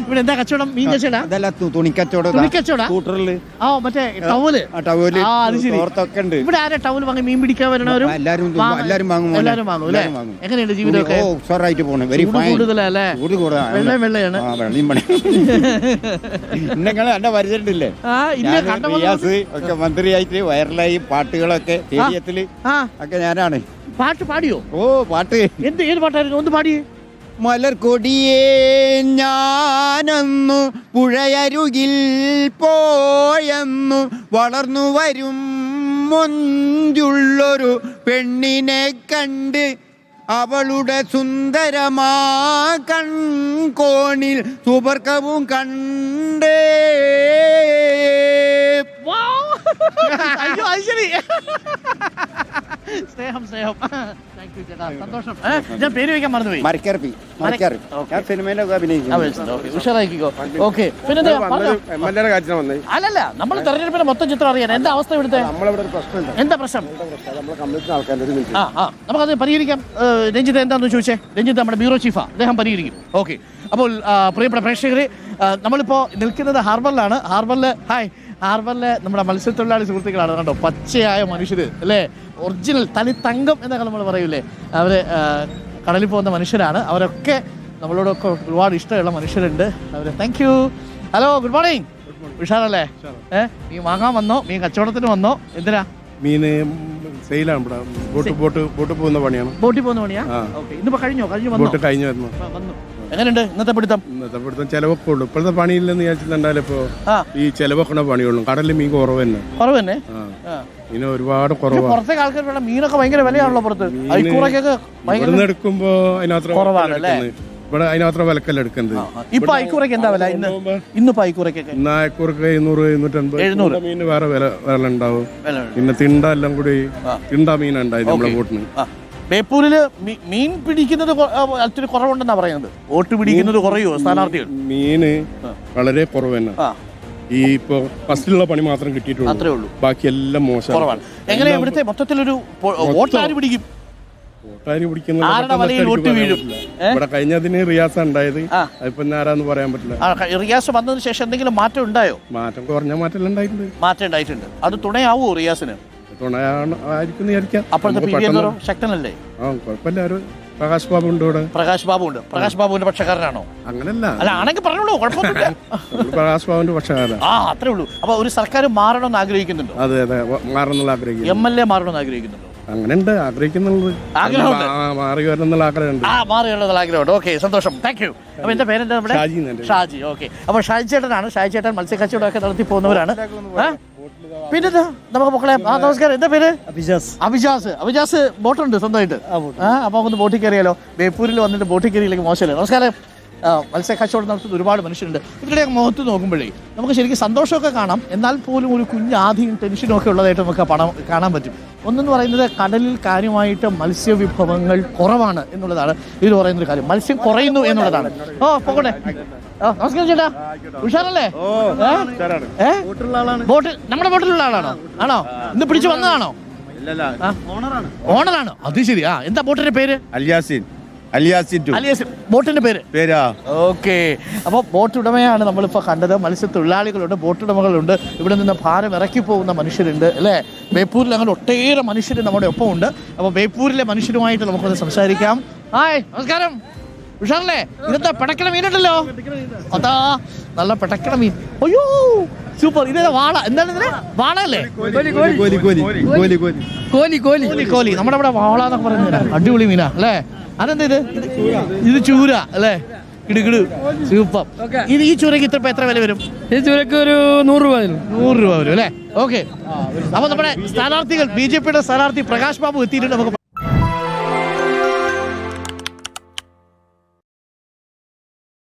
ഇവിടെ എന്താ കച്ചവടം? മീൻ കച്ചവടം? തുണിക്കച്ചവടം. ആ മറ്റേ ടവല്. ഇവിടെ ആരാ ടവല് വാങ്ങി മീൻ പിടിക്കാൻ വരണവരും? എല്ലാരും വാങ്ങും. എങ്ങനെയുണ്ട് ജീവിതമൊക്കെ? കൂടുതലല്ലേ? വെള്ളയാണ്. എന്റെ പരിചയമില്ലേ? മന്ത്രിയായിട്ട് വൈറലായി പാട്ടുകളൊക്കെ സ്റ്റേഡിയത്തില് ഒക്കെ ഞാനാണ്. പാട്ട് പാടിയോ? ഓ പാട്ട് ഏത് പാട്ടായിരുന്നു? ഒന്ന് പാടിയേ. മലർക്കൊടിയേ ഞാനന്നു പുഴയരുകിൽ പോയെന്നു വളർന്നു വരും മൊഞ്ചുള്ളൊരു പെണ്ണിനെ കണ്ട് അവളുടെ സുന്ദരമാ കൺകോണിൽ സുബർക്കവും കണ്ടേ. അയ്യോ അത് ശരി. സ്നേഹം. താങ്ക് യു ചേട്ടാ, സന്തോഷം. ഞാൻ പേര് വയ്ക്കാൻ മറന്നുപോയി. ഞാൻ സിനിമയിലൊക്കെ അഭിനയിക്കും. ഉഷാറായിക്കോ. ഓക്കെ. പിന്നെ അല്ലല്ല, നമ്മൾ തെരഞ്ഞെടുപ്പിന്റെ മൊത്തം ചിത്രം അറിയാൻ. എന്താ അവസ്ഥ ഇവിടുത്തെ? എന്താ പ്രശ്നം? നമുക്കത് പരിഹരിക്കാം. രഞ്ജിത്ത് എന്താന്ന് ചോദിച്ചേ. രഞ്ജിത്ത് നമ്മുടെ ബ്യൂറോ ചീഫാ, അദ്ദേഹം പരിഹരിക്കും. ഓക്കെ. അപ്പോൾ പ്രിയപ്പെട്ട പ്രേക്ഷകരെ, നമ്മളിപ്പോൾ നിൽക്കുന്നത് ഹാർബറിലാണ്. ഹാർബറിലെ നമ്മുടെ മത്സ്യത്തൊഴിലാളി സുഹൃത്തുക്കളാണ്. കണ്ടോ, പച്ചയായ മനുഷ്യർ അല്ലേ, ഒറിജിനൽ തനി തങ്കം എന്നൊക്കെ നമ്മൾ പറയൂലേ, അവർ കടലിൽ പോകുന്ന മനുഷ്യരാണ്. അവരൊക്കെ നമ്മളോടൊക്കെ ഒരുപാട് ഇഷ്ടമുള്ള മനുഷ്യരുണ്ട്. അവർ thank you. Hello, good morning. ഉഷാറല്ലേ? മീൻ വാങ്ങാൻ വന്നോ? മീൻ കച്ചവടത്തിന് വന്നോ? എന്തിനാ? മീന് സെയിലാണ്. ബോട്ട് പോകുന്ന പണിയാണ്. ബോട്ടിൽ പോകുന്ന പണിയാ? ഇന്നിപ്പോ കഴിഞ്ഞു വന്നു. എങ്ങനെയുണ്ട് ഇന്നത്തെ പിടുത്തം? ചെലവൊക്കെ ഉള്ളു. ഇപ്പോഴത്തെ പണിയില്ലെന്ന് വിചാരിച്ചിട്ടുണ്ടായാലും ഇപ്പൊ ഈ ചെലവൊക്കെ പണിയുള്ളൂ. കടലിൽ മീൻ കുറവ് തന്നെ. മീൻ ഒരുപാട് കുറവാണ്. പുറത്തേക്ക് ആൾക്കാർ മീനൊക്കെ ഭയങ്കര വിലയാണല്ലോ പുറത്ത്. ഇവിടുന്ന് എടുക്കുമ്പോ അതിനകത്ത് ഇവിടെ അതിനകത്ത് വിലക്കല്ല എടുക്കുന്നത്. ഇപ്പൊ അയക്കൂറയ്ക്ക് എന്താ വില? ഇന്നിപ്പോ അയക്കൂറയ്ക്ക് 700 മീന് വേറെ വില ഉണ്ടാവും. പിന്നെ തിണ്ട എല്ലാം കൂടി തിണ്ട മീനുണ്ടായി നമ്മുടെ ബോട്ടിന്. ബേപ്പൂരില് മീൻ പിടിക്കുന്നത് അത്ര കുറവുണ്ടെന്നാ പറയുന്നത്. വോട്ട് പിടിക്കുന്നത് കുറയോ സ്ഥാനാർത്ഥികൾ? മീന് വളരെ കുറവ് തന്നെ. ഈ ഇപ്പൊ ഫസ്റ്റിലുള്ള പണി മാത്രം കിട്ടിയിട്ടുള്ളൂ. അത്രേ ഉള്ളൂ. ബാക്കി എല്ലാം മോശം. എങ്ങനെയാ ഇവിടുത്തെ മൊത്തത്തിലൊരു വോട്ട് ആര് പിടിക്കും? ഇവിടെ കഴിഞ്ഞതിന് റിയാസ് ഉണ്ടായത്. അതിപ്പോ ആരാന്ന് പറയാൻ പറ്റില്ല. റിയാസ് വന്നതിന് ശേഷം എന്തെങ്കിലും മാറ്റം ഉണ്ടായോ? മാറ്റം കുറഞ്ഞ മാറ്റം ഉണ്ടായിട്ടുണ്ട്. അത് തുണയാവോ റിയാസിന്? ശക്തനല്ലേ? പ്രകാശ് ബാബു ഉണ്ട്. പ്രകാശ് ബാബുവിന്റെ പക്ഷക്കാരനാണോ? അങ്ങനല്ല, അല്ല ആണെങ്കിൽ പറഞ്ഞോളൂ, കുഴപ്പമൊന്നുമില്ല. പ്രകാശ് ബാബുവിന്റെ പക്ഷക്കാരൻ. അത്രേ ഉള്ളൂ. അപ്പൊ ഒരു സർക്കാർ മാറണമെന്ന് ആഗ്രഹിക്കുന്നുണ്ടോ? അതെ മാറണമെന്നുള്ള ആഗ്രഹിക്കുന്നു. MLA മാറണമെന്ന് ആഗ്രഹിക്കുന്നുണ്ടോ? അങ്ങനെയുണ്ട്, ആഗ്രഹിക്കുന്നുള്ളത്. മാറി വരണമെന്നുള്ള ആഗ്രഹമുണ്ട്. ആഗ്രഹമുണ്ട്. ഓക്കെ, സന്തോഷം. Thank you. അപ്പൊ എന്റെ പേരെന്താ? ഷാജി. ഓക്കെ. അപ്പൊ ഷാജി ചേട്ടനാണ്. ഷാജി ചേട്ടൻ മത്സ്യക്കച്ചവടം ഒക്കെ നടത്തി പോകുന്നവരാണ്. പിന്നെ നമുക്ക് മക്കളെ, നമസ്കാരം. എന്താ പേര്? അഭിജാസ്. ബോട്ടുണ്ട് സ്വന്തമായിട്ട്? അപ്പൊ ഒന്ന് ബോട്ടിൽ കയറിയാലോ? ബേപ്പൂരിൽ വന്നിട്ട് ബോട്ടിൽ കയറിയില്ലെങ്കിൽ മോശമല്ലേ? നമസ്കാരം. മത്സ്യ കച്ചവടം നടത്തുന്ന ഒരുപാട് മനുഷ്യരുണ്ട്. ഇവരുടെ മുഖത്ത് നോക്കുമ്പോഴേ നമുക്ക് ശരിക്കും സന്തോഷമൊക്കെ കാണാം. എന്നാൽ പോലും ഒരു കുഞ്ഞാധിയും ടെൻഷനും ഒക്കെ ഉള്ളതായിട്ട് നമുക്ക് കാണാൻ പറ്റും. ഒന്നെന്ന് പറയുന്നത്, കടലിൽ കാര്യമായിട്ട് മത്സ്യവിഭവങ്ങൾ കുറവാണ് എന്നുള്ളതാണ് ഇത് പറയുന്നൊരു കാര്യം. മത്സ്യം കുറയുന്നു എന്നുള്ളതാണ്. പോകട്ടെ. നമസ്കാരം ചേട്ടാ, ഉഷാറല്ലേ? ബോട്ടിൽ നമ്മുടെ ബോട്ടിലുള്ള ആണോ? ഇന്ന് പിടിച്ചു വന്നതാണോ? ഓണറാണ്. അത് ശരി. എന്താ ബോട്ടിന്റെ പേര്? അലിയാസിൻ. ബോട്ടിന്റെ പേര്? ഓക്കെ. അപ്പൊ ബോട്ട് ഉടമയാണ് നമ്മളിപ്പോ കണ്ടത്. മത്സ്യത്തൊഴിലാളികളുണ്ട്, ബോട്ട് ഉടമകളുണ്ട്, ഇവിടെ നിന്ന് ഭാരം ഇറക്കി പോകുന്ന മനുഷ്യരുണ്ട് അല്ലേ? ബേപ്പൂരിൽ അങ്ങനെ ഒട്ടേറെ മനുഷ്യർ നമ്മുടെ ഒപ്പം ഉണ്ട്. അപ്പൊ ബേപ്പൂരിലെ മനുഷ്യരുമായിട്ട് നമുക്കൊന്ന് സംസാരിക്കാം. നമസ്കാരം. ഉഷാറല്ലേ? ഇതെന്താ പെടക്കണ മീനുണ്ടല്ലോ? അതാ നല്ല പെടക്കണ മീൻ. അയ്യോ സൂപ്പർ. ഇതേതാ? വാള. എന്താണ് ഇതിന്? വാള അല്ലേ? കോലി. നമ്മുടെ ഇവിടെ വാള എന്നൊക്കെ പറയുന്നത് അടിപൊളി മീനാ അല്ലേ? അതെന്താ ഇത് ചൂര അല്ലേ? കിടുകിട് സൂപ്പർ. ഈ ചൂരക്ക് എത്ര വില വരും? ഈ ചൂരക്ക് ഒരു 100 രൂപ വരും അല്ലേ? ഓക്കെ. അപ്പൊ നമ്മുടെ സ്ഥാനാർത്ഥികൾ, BJP യുടെ സ്ഥാനാർത്ഥി പ്രകാശ് ബാബു എത്തിയിട്ടുണ്ട്. നമുക്ക്